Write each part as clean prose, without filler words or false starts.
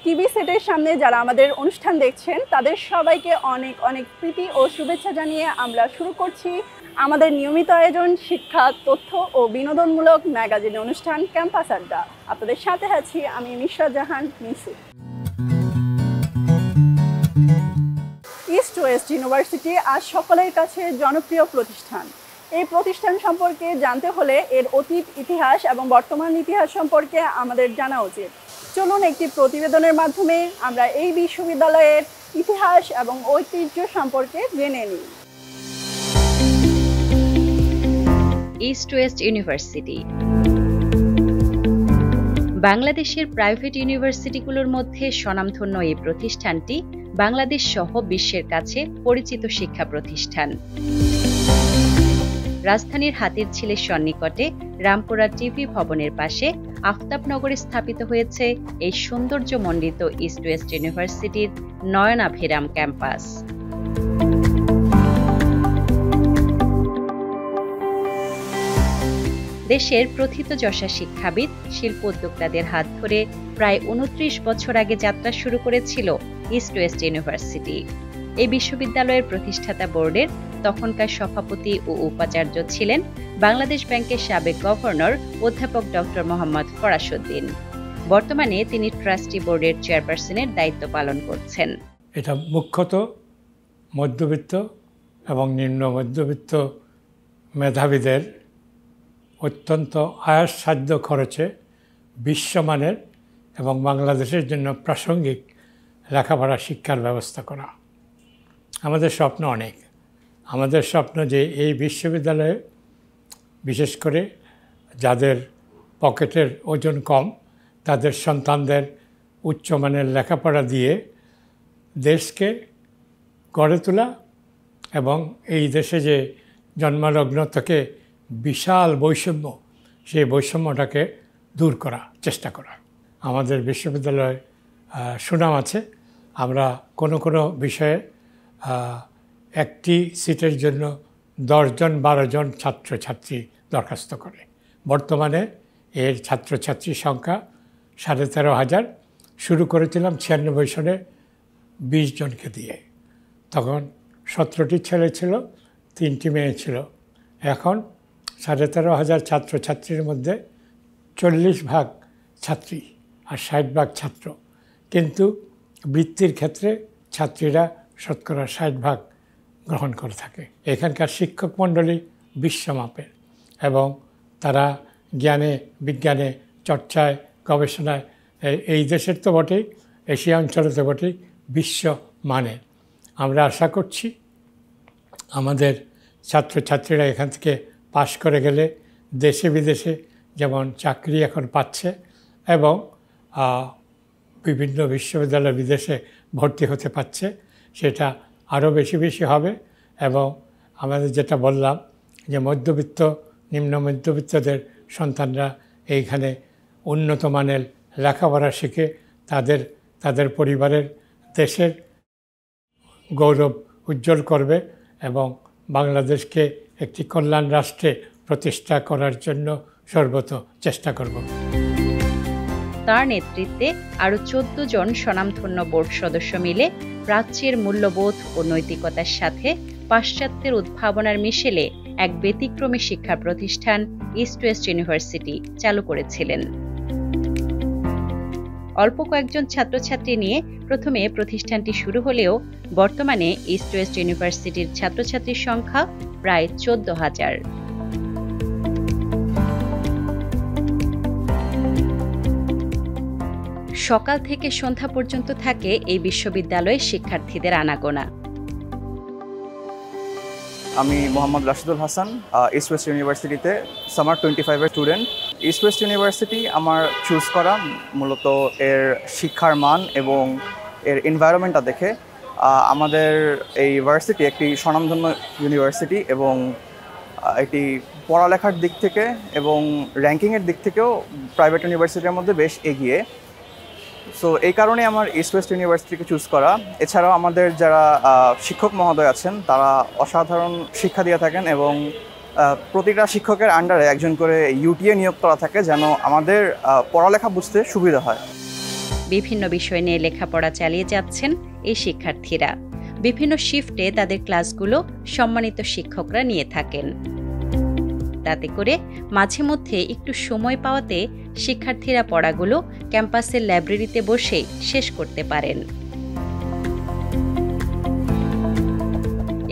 TV সেটের সামনে যারা আমাদের অনুষ্ঠান দেখছেন তাদের সবাইকে অনেক অনেক প্রীতি ও শুভেচ্ছা জানিয়ে আমরা শুরু করছি আমাদের নিয়মিত আয়োজন শিক্ষা, তথ্য ও বিনোদনমূলক ম্যাগাজিন অনুষ্ঠান ক্যাম্পাস আড্ডা। আপনাদের সাথে আছি আমি মিশরা জাহান মিসু। ইস্ট ওয়েস্ট ইউনিভার্সিটি আজ সকলের কাছে জনপ্রিয় প্রতিষ্ঠান। এই প্রতিষ্ঠান সম্পর্কে জানতে হলে এর অতীত ইতিহাস এবং বর্তমান ইতিহাস সম্পর্কে আমাদের জানা উচিত। চলুন একটি প্রতিবেদনের মাধ্যমে আমরা এই বিশ্ববিদ্যালয়ের ইতিহাস এবং ঐতিহ্য সম্পর্কে জেনে নিই। ইস্ট ওয়েস্ট ইউনিভার্সিটি বাংলাদেশের প্রাইভেট ইউনিভার্সিটিগুলোর মধ্যে স্বনামধন্য এই প্রতিষ্ঠানটি বাংলাদেশ সহ বিশ্বের কাছে পরিচিত শিক্ষা প্রতিষ্ঠান। রাজধানীর হাতিরঝিলের সন্নিকটে রামপুরা টিভি ভবনের পাশে আফতাবনগরে স্থাপিত হয়েছে এই সৌন্দর্যমণ্ডিত ইস্ট ওয়েস্ট ইউনিভার্সিটির নয়নাভিরাম ক্যাম্পাস। দেশের প্রথিতযশা শিক্ষাবিদ, শিল্প উদ্যোক্তাদের হাত ধরে প্রায় ২৯ বছর আগে যাত্রা শুরু করেছিল ইস্ট ওয়েস্ট ইউনিভার্সিটি। এই বিশ্ববিদ্যালয়ের প্রতিষ্ঠাতা বোর্ডের তখনকার সভাপতি ও উপাচার্য ছিলেন বাংলাদেশ ব্যাংকের সাবেক গভর্নর অধ্যাপক ডক্টর মোহাম্মদ ফরাসউদ্দিন। বর্তমানে তিনি ট্রাস্টি বোর্ডের চেয়ারপারসনের দায়িত্ব পালন করছেন। এটা মুখ্যত মধ্যবিত্ত এবং নিম্ন মধ্যবিত্ত মেধাবীদের অত্যন্ত আয়াসসাধ্য খরচে বিশ্বমানের এবং বাংলাদেশের জন্য প্রাসঙ্গিক লেখাপড়া শিক্ষার ব্যবস্থা করা। আমাদের স্বপ্ন অনেক। আমাদের স্বপ্ন যে এই বিশ্ববিদ্যালয়ে বিশেষ করে যাদের পকেটের ওজন কম তাদের সন্তানদের উচ্চমানের লেখাপড়া দিয়ে দেশকে গড়ে তোলা এবং এই দেশে যে জন্মলগ্ন থেকে বিশাল বৈষম্য, সেই বৈষম্যটাকে দূর করা চেষ্টা করা। আমাদের বিশ্ববিদ্যালয়ে সুনাম আছে। আমরা কোনো কোনো বিষয়ে একটি সিটের জন্য ১০ জন ১২ জন ছাত্রছাত্রী দরখাস্ত করে। বর্তমানে এর ছাত্রছাত্রীর সংখ্যা ১৩,৫০০। শুরু করেছিলাম ৯৬ সনে ২০ জনকে দিয়ে। তখন ১৭টি ছেলে ছিল, ৩টি মেয়ে ছিল। এখন ১৩,৫০০ ছাত্রছাত্রীর মধ্যে ৪০ ভাগ ছাত্রী আর ৬০ ভাগ ছাত্র। কিন্তু বৃত্তির ক্ষেত্রে ছাত্রীরা শতকরা ৬০ ভাগ গ্রহণ করে থাকে। এখানকার শিক্ষক মণ্ডলী বিশ্বমাপের এবং তারা জ্ঞানে, বিজ্ঞানে, চর্চায়, গবেষণায় এই দেশের তো বটেই, এশিয়া অঞ্চলে তো বটেই, বিশ্বমানের। আমরা আশা করছি আমাদের ছাত্রছাত্রীরা এখান থেকে পাশ করে গেলে দেশে বিদেশে যেমন চাকরি এখন পাচ্ছে এবং বিভিন্ন বিশ্ববিদ্যালয় বিদেশে ভর্তি হতে পারছে, সেটা আরও বেশি বেশি হবে। এবং আমাদের যেটা বললাম যে মধ্যবিত্ত, নিম্ন মধ্যবিত্তদের সন্তানরা এইখানে উন্নত মানের লেখাপড়া শিখে তাদের পরিবারের, দেশের গৌরব উজ্জ্বল করবে এবং বাংলাদেশকে একটি কল্যাণ রাষ্ট্রে প্রতিষ্ঠা করার জন্য সর্বত চেষ্টা করব। তার নেতৃত্বে আরও ১৪ জন স্বনামধন্য বোর্ড সদস্য মিলে প্রাচ্যের মূল্যবোধ ও নৈতিকতার সাথে পাশ্চাত্যের উদ্ভাবনার মিশেলে এক ব্যতিক্রমী শিক্ষা প্রতিষ্ঠান ইস্ট ওয়েস্ট ইউনিভার্সিটি চালু করেছিলেন। অল্প কয়েকজন ছাত্রছাত্রী নিয়ে প্রথমে প্রতিষ্ঠানটি শুরু হলেও বর্তমানে ইস্ট ওয়েস্ট ইউনিভার্সিটির ছাত্রছাত্রীর সংখ্যা প্রায় ১৪,০০০। সকাল থেকে সন্ধ্যা পর্যন্ত থাকে এই বিশ্ববিদ্যালয়ে শিক্ষার্থীদের আনাগোনা। আমি মোহাম্মদ রাশিদুল হাসান, ইস্ট ওয়েস্ট ইউনিভার্সিটিতে সামার 25-এর স্টুডেন্ট। ইস্ট ওয়েস্ট ইউনিভার্সিটি আমার চুজ করা মূলত এর শিক্ষার মান এবং এর এনভায়রনমেন্টটা দেখে। আমাদের এই ইউনিভার্সিটি একটি স্বনামধন্য ইউনিভার্সিটি এবং এটি পড়ালেখার দিক থেকে এবং র্যাঙ্কিংয়ের দিক থেকেও প্রাইভেট ইউনিভার্সিটির মধ্যে বেশ এগিয়ে। সো এই কারণে আমার ইস্ট ওয়েস্ট ইউনিভার্সিটিকে চুজ করা। এছাড়াও আমাদের যারা শিক্ষক মহোদয় আছেন তারা অসাধারণ শিক্ষা দিয়ে থাকেন এবং প্রতিটা শিক্ষকের আন্ডারে একজন করে ইউটিএ নিয়োগ করা থাকে যেন আমাদের পড়ালেখা বুঝতে সুবিধা হয়। বিভিন্ন বিষয় নিয়ে লেখাপড়া চালিয়ে যাচ্ছেন এই শিক্ষার্থীরা। বিভিন্ন শিফটে তাদের ক্লাসগুলো সম্মানিত শিক্ষকরা নিয়ে থাকেন। তাতে করে মাঝে মধ্যে একটু সময় পাওয়াতে শিক্ষার্থীরা পড়াগুলো ক্যাম্পাসের লাইব্রেরিতে বসে শেষ করতে পারেন।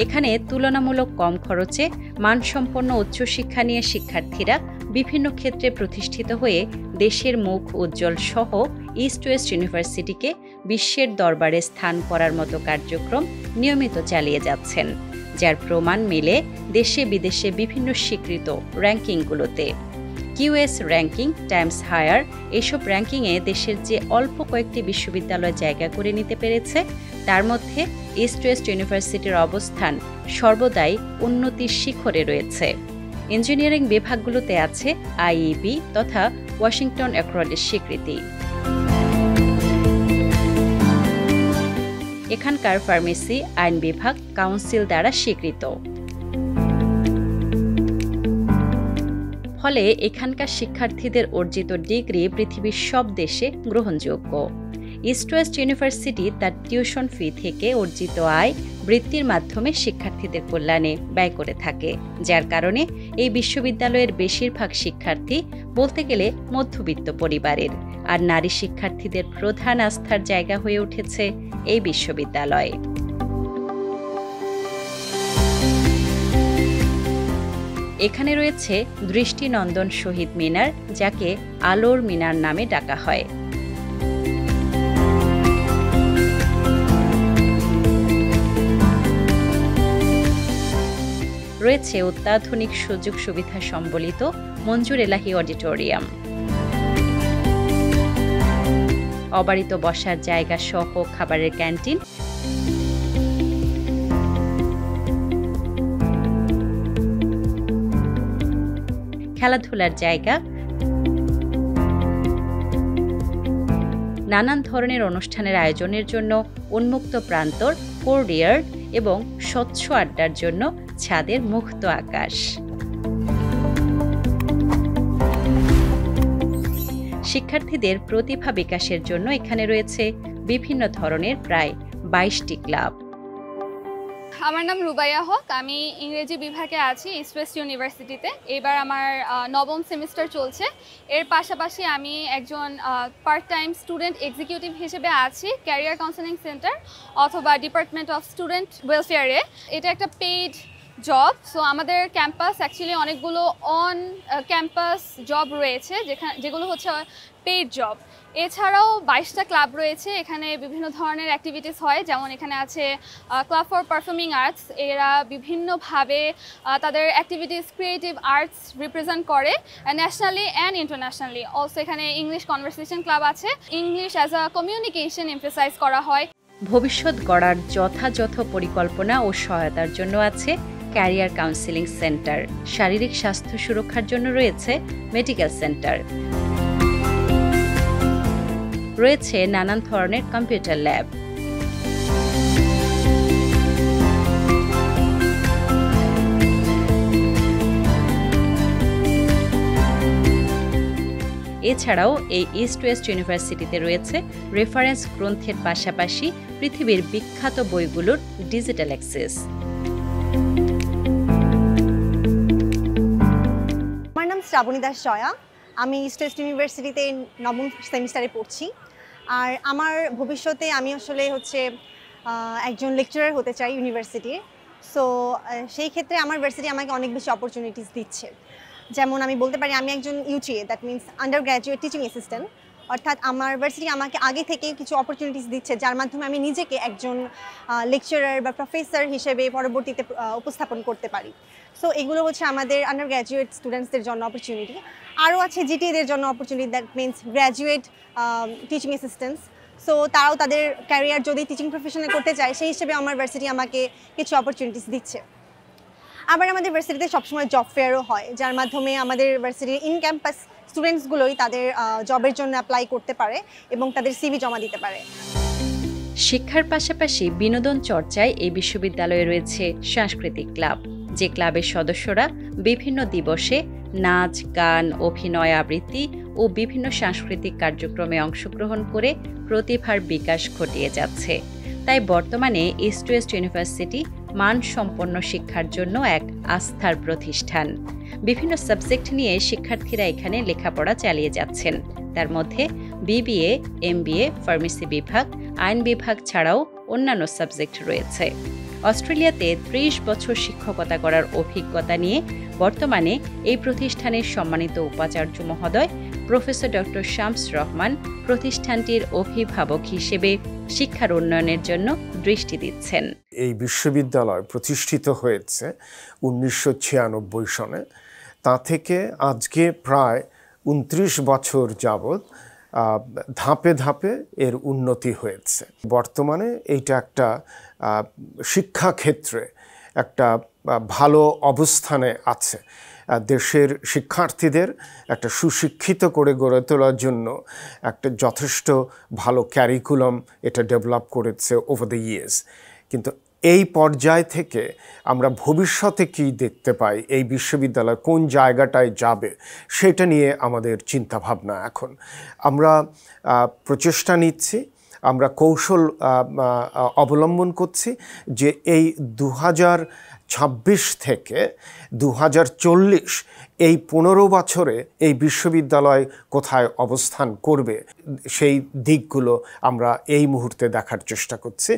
এখানে তুলনামূলক কম খরচে মানসম্পন্ন উচ্চশিক্ষা নিয়ে শিক্ষার্থীরা বিভিন্ন ক্ষেত্রে প্রতিষ্ঠিত হয়ে দেশের মুখ উজ্জ্বল সহ ইস্ট ওয়েস্ট ইউনিভার্সিটিকে বিশ্বের দরবারে স্থান করার মতো কার্যক্রম নিয়মিত চালিয়ে যাচ্ছেন, যার প্রমাণ মেলে দেশে বিদেশে বিভিন্ন স্বীকৃত র্যাঙ্কিংগুলোতে। কিউএস র্যাঙ্কিং, টাইমস হায়ার এসব র্যাঙ্কিংয়ে দেশের যে অল্প কয়েকটি বিশ্ববিদ্যালয় জায়গা করে নিতে পেরেছে, তার মধ্যে ইস্ট ওয়েস্ট ইউনিভার্সিটির অবস্থান সর্বদাই উন্নতির শিখরে রয়েছে। ইঞ্জিনিয়ারিং বিভাগগুলোতে আছে আইইবি তথা ওয়াশিংটন অ্যাকর্ডের স্বীকৃতি। এখানকার ফার্মেসি, আইন বিভাগ কাউন্সিল দ্বারা স্বীকৃত। ফলে এখানকার শিক্ষার্থীদের অর্জিত ডিগ্রি পৃথিবীর সব দেশে গ্রহণযোগ্য। ইস্ট ওয়েস্ট ইউনিভার্সিটি তার টিউশন ফি থেকে অর্জিত আয় বৃত্তির মাধ্যমে শিক্ষার্থীদের কল্যাণে ব্যয় করে থাকে, যার কারণে এই বিশ্ববিদ্যালয়ের বেশিরভাগ শিক্ষার্থী বলতে গেলে মধ্যবিত্ত পরিবারের। আর নারী শিক্ষার্থীদের প্রধান আস্থার জায়গা হয়ে উঠেছে এই বিশ্ববিদ্যালয়। এখানে রয়েছে দৃষ্টিনন্দন শহীদ মিনার, যাকে আলোর মিনার নামে ডাকা হয়। রয়েছে অত্যাধুনিক সুযোগ সুবিধা সম্বলিত মঞ্জুর এলাহি অডিটোরিয়াম, অবারিত বসার জায়গা সহ খাবারের ক্যান্টিন, খেলাধুলার জায়গা, নানান ধরনের অনুষ্ঠানের আয়োজনের জন্য উন্মুক্ত প্রান্তর, কোর্টইয়ার্ড এবং স্বচ্ছ আড্ডার জন্য ছাদের মুক্ত আকাশ। শিক্ষার্থীদের প্রতিভা বিকাশের জন্য এখানে রয়েছে বিভিন্ন ধরনের প্রায় 22টি ক্লাব। আমার নাম রুবাইয়া হক, আমি ইংরেজি বিভাগে আছি ইস্ট ওয়েস্ট ইউনিভার্সিটিতে। এবার আমার নবম সেমিস্টার চলছে। এর পাশাপাশি আমি একজন পার্ট টাইম স্টুডেন্ট এক্সিকিউটিভ হিসেবে আছি ক্যারিয়ার কাউন্সেলিং সেন্টার অথবা ডিপার্টমেন্ট অফ স্টুডেন্ট ওয়েলফেয়ারে। এটা একটা পেইড জব। সো আমাদের ক্যাম্পাস অ্যাকচুয়ালি অনেকগুলো অন ক্যাম্পাস জব রয়েছে যেগুলো হচ্ছে পেইড জব। এছাড়াও 22টা ক্লাব রয়েছে। এখানে বিভিন্ন ধরনের অ্যাক্টিভিটিস হয়, যেমন এখানে আছে ক্লাব ফর পারফর্মিং আর্টস। এরা বিভিন্নভাবে তাদের অ্যাক্টিভিটিস, ক্রিয়েটিভ আর্টস রিপ্রেজেন্ট করে ন্যাশনালি অ্যান্ড ইন্টারন্যাশনালি। অলসো এখানে ইংলিশ কনভারসেশন ক্লাব আছে। English as a communication emphasise করা হয়। ভবিষ্যৎ গড়ার যথাযথ পরিকল্পনা ও সহায়তার জন্য আছে ক্যারিয়ার কাউন্সেলিং সেন্টার। শারীরিক স্বাস্থ্য সুরক্ষার জন্য রয়েছে মেডিকেল সেন্টার। রয়েছে নানান ধরনের কম্পিউটার ল্যাব। এছাড়াও এই ইস্ট ওয়েস্ট ইউনিভার্সিটিতে রয়েছে রেফারেন্স গ্রন্থের পাশাপাশি পৃথিবীর বিখ্যাত বইগুলোর ডিজিটাল অ্যাক্সেস। আমার নাম শ্রাবণী দাস জয়া, আমি ইস্ট ওয়েস্ট ইউনিভার্সিটিতে নবম সেমিস্টারে পড়ছি। আর আমার ভবিষ্যতে আমি আসলে একজন লেকচারার হতে চাই ইউনিভার্সিটির। সো সেই ক্ষেত্রে আমার ভার্সিটি আমাকে অনেক বেশি অপরচুনিটিস দিচ্ছে। যেমন আমি বলতে পারি আমি একজন UTA, that means under graduate teaching assistant. অর্থাৎ আমার ভার্সিটি আমাকে আগে থেকেই কিছু অপরচুনিটিস দিচ্ছে, যার মাধ্যমে আমি নিজেকে একজন লেকচারার বা প্রফেসর হিসেবে পরবর্তীতে উপস্থাপন করতে পারি। সো এগুলো হচ্ছে আমাদের আন্ডার গ্র্যাজুয়েট স্টুডেন্টসদের জন্য অপরচুনিটি। আরও আছে জিটিএদের জন্য opportunity, that means graduate teaching assistants. So তারাও তাদের ক্যারিয়ার যদি টিচিং প্রফেশনে করতে চায়, সেই হিসেবে আমার ভার্সিটি আমাকে কিছু অপরচুনিটিস দিচ্ছে। আবার আমাদের ভার্সিটিতে সবসময় জব ফেয়ারও হয়, যার মাধ্যমে আমাদের ভার্সিটির ইন ক্যাম্পাস স্টুডেন্টসগুলোই তাদের জবের জন্য অ্যাপ্লাই করতে পারে এবং তাদের সিভি জমা দিতে পারে। শিক্ষার পাশাপাশি বিনোদন চর্চায় এই বিশ্ববিদ্যালয়ে রয়েছে সাংস্কৃতিক ক্লাব, যে ক্লাবের সদস্যরা বিভিন্ন দিবসে নাচ, গান, অভিনয়, আবৃত্তি ও বিভিন্ন সাংস্কৃতিক কার্যক্রমে অংশগ্রহণ করে প্রতিভার বিকাশ ঘটিয়ে যাচ্ছে। তাই বর্তমানে ইস্ট ওয়েস্ট ইউনিভার্সিটি মানসম্পন্ন শিক্ষার জন্য এক আস্থার প্রতিষ্ঠান। বিভিন্ন সাবজেক্ট নিয়ে শিক্ষার্থীরা এখানে লেখাপড়া চালিয়ে যাচ্ছেন। তার মধ্যে বিবিএ, এমবিএ, ফার্মেসি বিভাগ, আইন বিভাগ ছাড়াও অন্যান্য সাবজেক্ট রয়েছে। অস্ট্রেলিয়াতে ৩০ বছর শিক্ষকতা করার অভিজ্ঞতা নিয়ে বর্তমানে এই প্রতিষ্ঠানের সম্মানিত উপাচার্য মহোদয় প্রফেসর ডক্টর শামস রহমান প্রতিষ্ঠানটির অভিভাবক হিসেবে শিক্ষার উন্নয়নের জন্য দৃষ্টি দিচ্ছেন। এই বিশ্ববিদ্যালয় প্রতিষ্ঠিত হয়েছে 1996 সনে। তা থেকে আজকে প্রায় 29 বছর যাবৎ ধাপে ধাপে এর উন্নতি হয়েছে। বর্তমানে এইটা একটা শিক্ষাক্ষেত্রে একটা ভালো অবস্থানে আছে। দেশের শিক্ষার্থীদের একটা সুশিক্ষিত করে গড়ে তোলার জন্য একটা যথেষ্ট ভালো ক্যারিকুলাম এটা ডেভেলপ করেছে ওভার দ্য ইয়ার্স। কিন্তু এই পর্যায় থেকে আমরা ভবিষ্যতে কি দেখতে পাই, এই বিশ্ববিদ্যালয় কোন জায়গাটায় যাবে, সেটা নিয়ে আমাদের চিন্তাভাবনা এখন। আমরা প্রচেষ্টা নিচ্ছি, আমরা কৌশল অবলম্বন করছি যে এই 2026 থেকে 2040 এই 15 বছরে এই বিশ্ববিদ্যালয় কোথায় অবস্থান করবে, সেই দিকগুলো আমরা এই মুহূর্তে দেখার চেষ্টা করছি।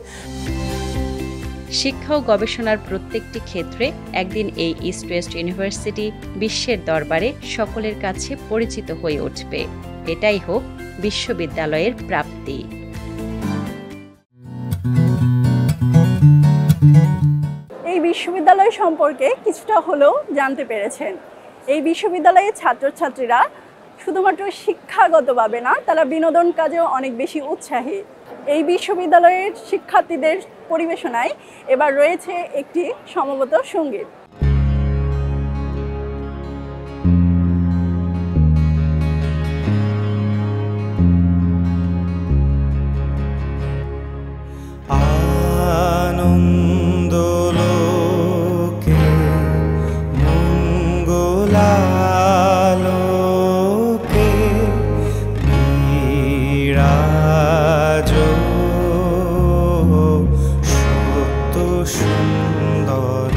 শিক্ষা ও গবেষণার প্রত্যেকটি ক্ষেত্রে একদিন এই ইস্ট ওয়েস্ট ইউনিভার্সিটি বিশ্বের দরবারে সকলের কাছে পরিচিত হয়ে উঠবে। এটাই হোক বিশ্ববিদ্যালয়ের প্রাপ্তি। এই বিশ্ববিদ্যালয় সম্পর্কে কিছুটা হলেও জানতে পেরেছেন। এই বিশ্ববিদ্যালয়ের ছাত্রছাত্রীরা শুধুমাত্র শিক্ষাগতভাবে না, তারা বিনোদন কাজেও অনেক বেশি উৎসাহী। এই বিশ্ববিদ্যালয়ের শিক্ষার্থীদের পরিবেশনায় এবার রয়েছে একটি সমবেত সঙ্গীত। সুন্দর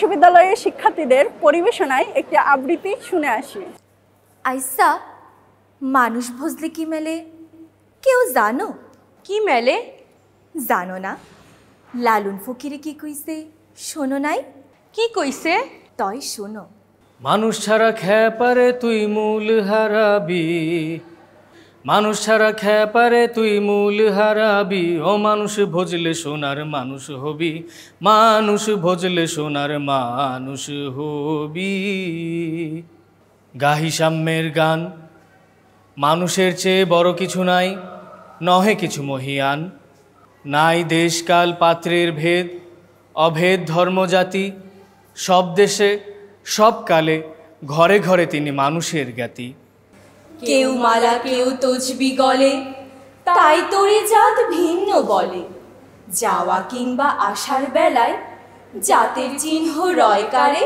বিশ্ববিদ্যালয়ের শিক্ষার্থীদের পরিবেশনায় একটি আবৃত্তি শুনে আসি। আইসা মানুষ ভজলে কি মেলে কেউ জানো? কি মেলে জানো না? লালন ফকিরে কি কইছে শোনো নাই? কি কইছে তই শোনো। মানুষ ছাড়া খেপারে তুই মূল হারাবি, মানুষ ছাড়া খেপারে তুই মূল হারাবি, ও মানুষ ভজলে সোনার মানুষ হবি, মানুষ ভজলে সোনার মানুষ হবি। গাহি সাম্যের গান, মানুষের চেয়ে বড় কিছু নাই, নহে কিছু মহিয়ান, নাই দেশকাল পাত্রের ভেদ, অভেদ ধর্মজাতি, সব দেশে সব কালে ঘরে ঘরে তিনি মানুষের জ্ঞাতি। কেউ মালা কেউ তজবি গলে, তাই তোরে জাত ভিন্ন বলে, যাওয়া কিংবা আসার বেলায় জাতের চিহ্ন রয় কারে।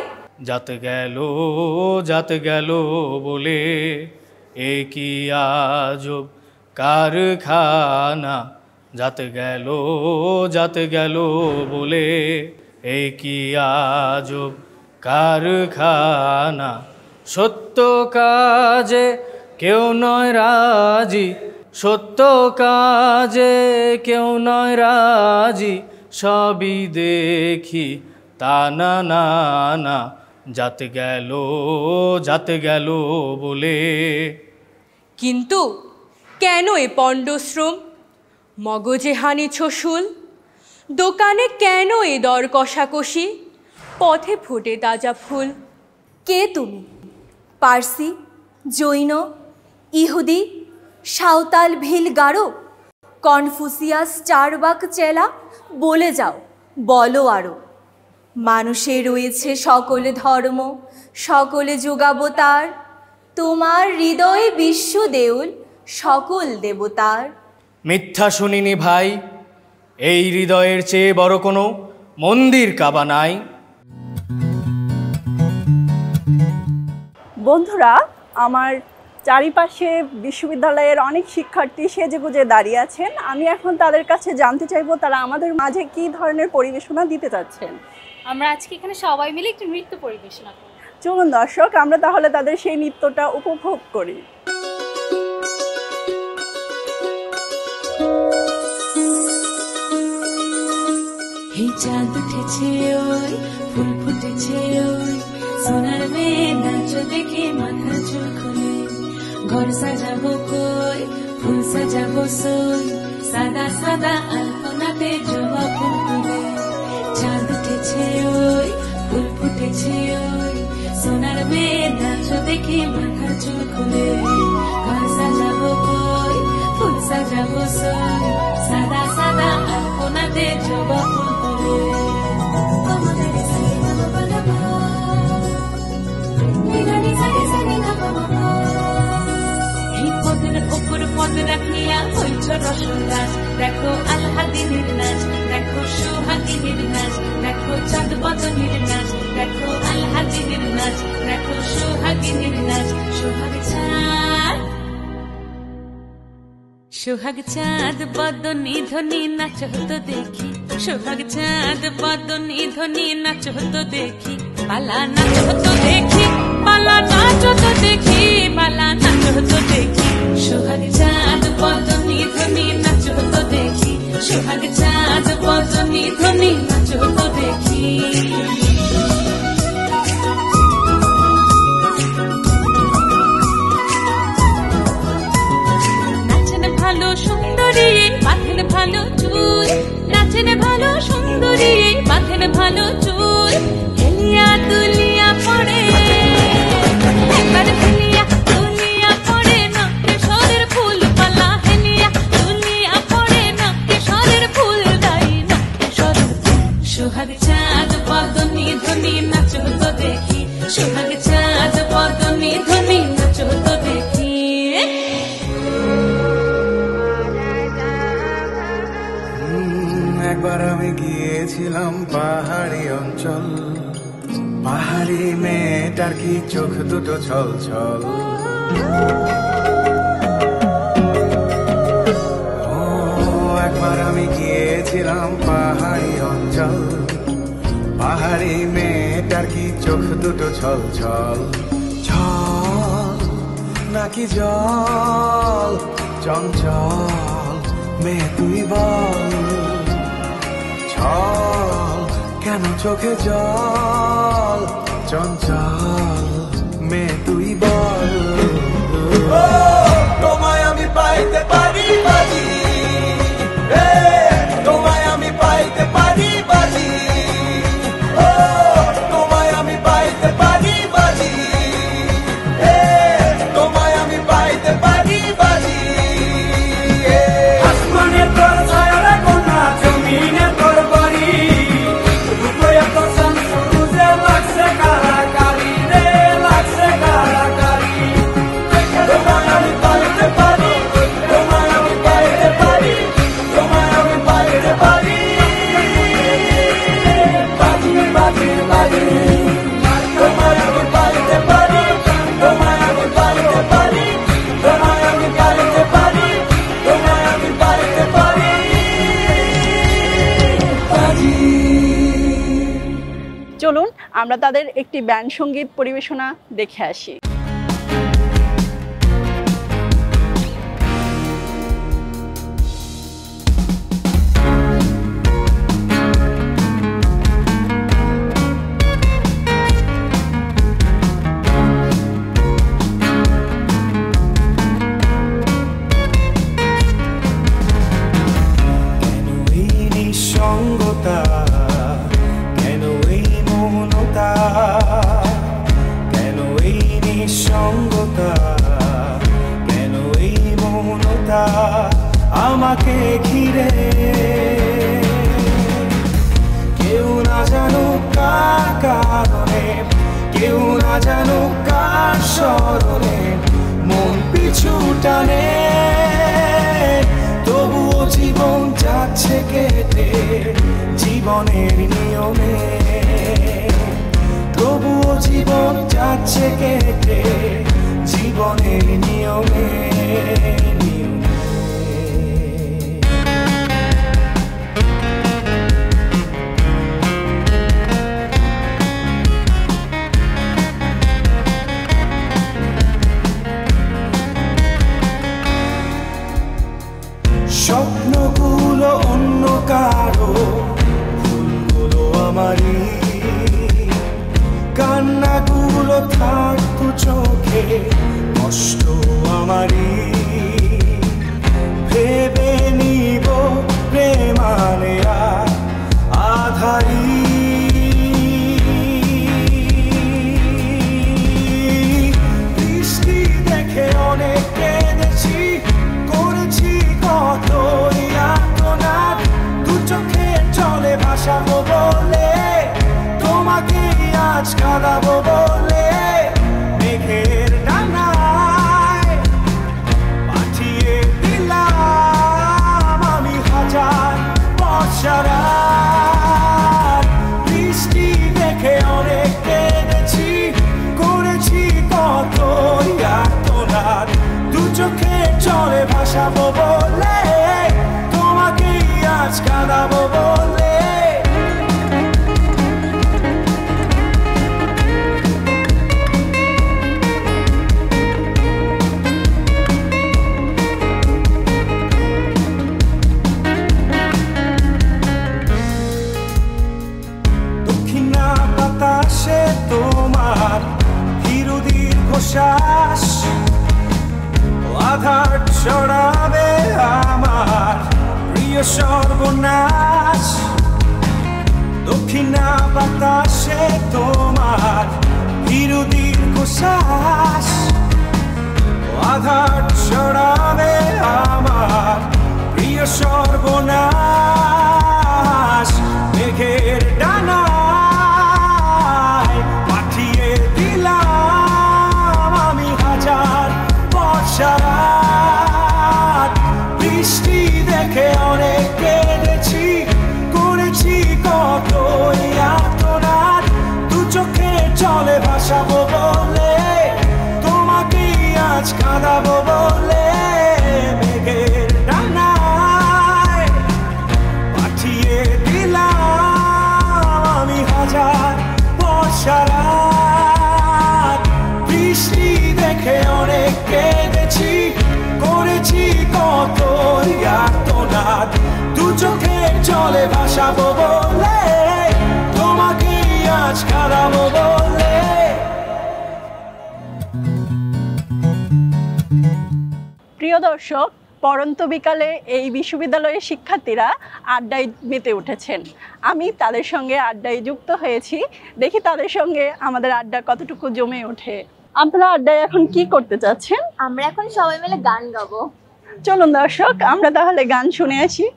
যাতে গেল বলে এ কি আজব কারখানা, যাতে গেল বলে এ কি আজব কারখানা। সত্য কাজে কেউ নয় রাজি, সত্য কাজে কেউ নয় রাজি, সবই দেখি তা না না না, যাতে গেল বলে। কিন্তু কেন এ পণ্ডশ্রম, মগজে হানিছ শুল, দোকানে কেন এ দর কষাকষি, পথে ফোটে তাজা ফুল। কে তুমি? পার্সি, জৈন, ইহুদি, সাঁওতাল, ভিল, গারো, কনফুসিয়াস, চারবাক, চেলা, বলে যাও বলো আরো। মানুষে রয়েছে সকলে ধর্ম, সকলে যুগাবতার, তোমার হৃদয়ে বিশ্ব দেউল সকল দেবতার। মিথ্যা শুনিনি ভাই, এই হৃদয়ের চেয়ে বড় কোনো মন্দির কাবা নাই। বন্ধুরা, আমার চারিপাশে বিশ্ববিদ্যালয়ের অনেক শিক্ষার্থী সেজেগুজে দাঁড়িয়ে আছেন। আমি এখন তাদের কাছে জানতে চাইবো তারা আমাদের মাঝে কী ধরনের পরিবেশনা দিতে চাচ্ছেন। আমরা আজকে এখানে সবাই মিলে একটু নৃত্য পরিবেশনা করি। চলুন দর্শক, আমরা তাহলে তাদের সেই নৃত্যটা উপভোগ করি। এই চাঁদ উঠেছে ওই, ফুল ফুটেছে ওই, সোনার মেয়ে নাচ দেখে মাথা চুল খুলে, ঘর সাজাবো কই, ফুল সাজাবো সই, সাদা সাদা আলপনাতে জবা ফুল তুলে। চাঁদ উঠেছে ওই, ফুল ফুটেছে ওই, সোনার মেয়ে নাচ দেখে মাথা চুল খুলে, ঘর সাজাবো কই, ফুল সাজাবো সই, সাদা সাদা আলপনাতে জবা ফুল তুলে। এই পদের ওপর পদ রাখিয়া হইছ রসরাজ, দেখো আলহাদিনের নাচ, দেখো সোহাগিনীর নাচ, দেখো চাঁদ বদনের নাচ, দেখো আলহাদিনের নাচ, দেখো সোহাগিনীর নাচ। সোহাগ চাঁদ বদনী ধ্বনি নাচ হতো দেখি, সোহাগ চাঁদ বদনী ধ্বনি নাচ হতো দেখি, পালা নাচ হতো দেখি, পালা নাচ হতো দেখি, পালা নাচ হতো দেখি। সোহাগ চাঁদ বদনী ধ্বনি নাচ হতো দেখি, সোহাগ চাঁদ বদনী ধ্বনি নাচ হতো দেখি। ভালো সুন্দরী বাঁধেন ভালো চুল, নাচেন ভালো সুন্দরী বাঁধেন ভালো চুল, হেলিয়া দুলিয়া পড়ে একবার হেলিয়া দুলিয়া পড়ে নকে সরের ফুল পালা, হেলিয়া দুলিয়া পড়ে নকে সরের ফুল দাই নকে সরের ফুল। সোহাগ চাঁদ বদনী ধ্বনি নাচ হতো দেখি, সোহাগ চাঁদ বদনী ধ্বনি নাচ হতো দেখি। একবার আমি গিয়েছিলাম পাহাড়ি অঞ্চল, পাহাড়ি মেয়েটার কি চোখ দুটো ছল ছল। একবার আমি গিয়েছিলাম পাহাড়ি অঞ্চল, পাহাড়ি মেয়েটা ছল ছল ছল নাকি জল চঞ্চল মেয়ে তুই বল ছল কেন চোখে জল চঞ্চল মেয়ে তুই বল তোমায় আমি পাইতে পারি বাজি তোমায় আমি পাইতে পারি বাজি তোমায় আমি পাইতে পারি বাজি তোমায় আমি পাইতে পারি বাজি আসমানে তোর ছায়া কোনা জমিনে তোর বাড়ি রূপে এত সুন্দর লাগছে কারাকারি রে লাগছে কারাকারি তোমায় আমি পাইতে পারি তোমায় আমি পাইতে পারি তোমায় আমি পাইতে পারি বাজি বাজি বাজি তোমায় আমি পাইতে পারি তোমায় আমি পাইতে পারি তোমায় আমি পাইতে পারি তোমায় আমি পাইতে পারি বাজি। চলুন আমরা তাদের একটি ব্যান্ড সঙ্গীত পরিবেশনা দেখে আসি। নিঃসঙ্গতা কেন এই মৌনতা কেন এই নিঃসঙ্গতা কেন এই মৌনতা আমাকে ঘিরে কেউ না জানো কার কারণে কেউ না জানো কার স্মরণে মন পিছু টানে তবুও জীবন যাচ্ছে কেটে জীবনের নিয়মে তবুও জীবন যাচ্ছে কেটে জীবনের নিয়মে স্বপ্নগুলো অন্য কারো ভুলগুলো আমারই কান্নাগুলো থাকতো চোখে কষ্ট আমারই ভেবে নিব প্রেমানে আধারি বৃষ্টি দেখে অনেক কেঁদেছি করেছি কত আর্তনাদ দু চোখে চলে ভাসাবো বলে তোমাকে আজ কাঁদাবো বলে মেঘের ডানায় পাঠিয়ে দিলাম আমি হাজার বর্ষার বৃষ্টি দেখে অনেক কেঁদেছি করেছি কত আর্তনাদ দু চোখে চলে ভাসাবো বলে তোমাকে আজ কাঁদাবো বলে দক্ষিণা বাতাসে তোমার হিরু দীর্ঘশ্বাস আধার ছড়াবে আমার প্রিয় সর্বনাশ দক্ষিণা বাতাসে তোমার হিরু দীর্ঘশ্বাস আধার ছড়াবে আমার প্রিয় সর্বনাশ মেঘের ডানায় পাঠিয়ে দিলাম আমি হাজার বর্ষার বৃষ্টি দেখে অনেক কেঁদেছি করেছি কত আর্তনাদ দু চোখে চলে ভাসাবো বলে তোমাকে আজ কাঁদাবো বলে মেঘের গালে ভাসাবো বলে, তোমাকে আজ খারাবো বলে। প্রিয় দর্শক, পড়ন্ত বিকালে এই বিশ্ববিদ্যালয়ের শিক্ষার্থীরা আড্ডায় মেতে উঠেছেন। আমি তাদের সঙ্গে আড্ডায় যুক্ত হয়েছি, দেখি তাদের সঙ্গে আমাদের আড্ডা কতটুকু জমে ওঠে। আপনারা আড্ডায় এখন কি করতে চাচ্ছেন? আমরা এখন সবাই মিলে গান গাবো। চলুন দর্শক, আমরা তাহলে গান শুনে আসি।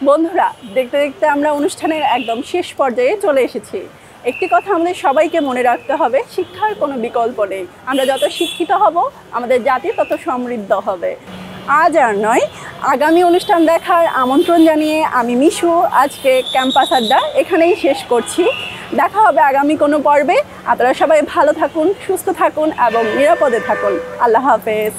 বন্ধুরা, দেখতে দেখতে আমরা অনুষ্ঠানের একদম শেষ পর্যায়ে চলে এসেছি। একটি কথা আমাদের সবাইকে মনে রাখতে হবে, শিক্ষার কোনো বিকল্প নেই। আমরা যত শিক্ষিত হব, আমাদের জাতি তত সমৃদ্ধ হবে। আজ আর নয়, আগামী অনুষ্ঠান দেখার আমন্ত্রণ জানিয়ে আমি মিশু আজকে ক্যাম্পাস আড্ডা এখানেই শেষ করছি। দেখা হবে আগামী কোনো পর্বে। আপনারা সবাই ভালো থাকুন, সুস্থ থাকুন এবং নিরাপদে থাকুন। আল্লাহ হাফেজ।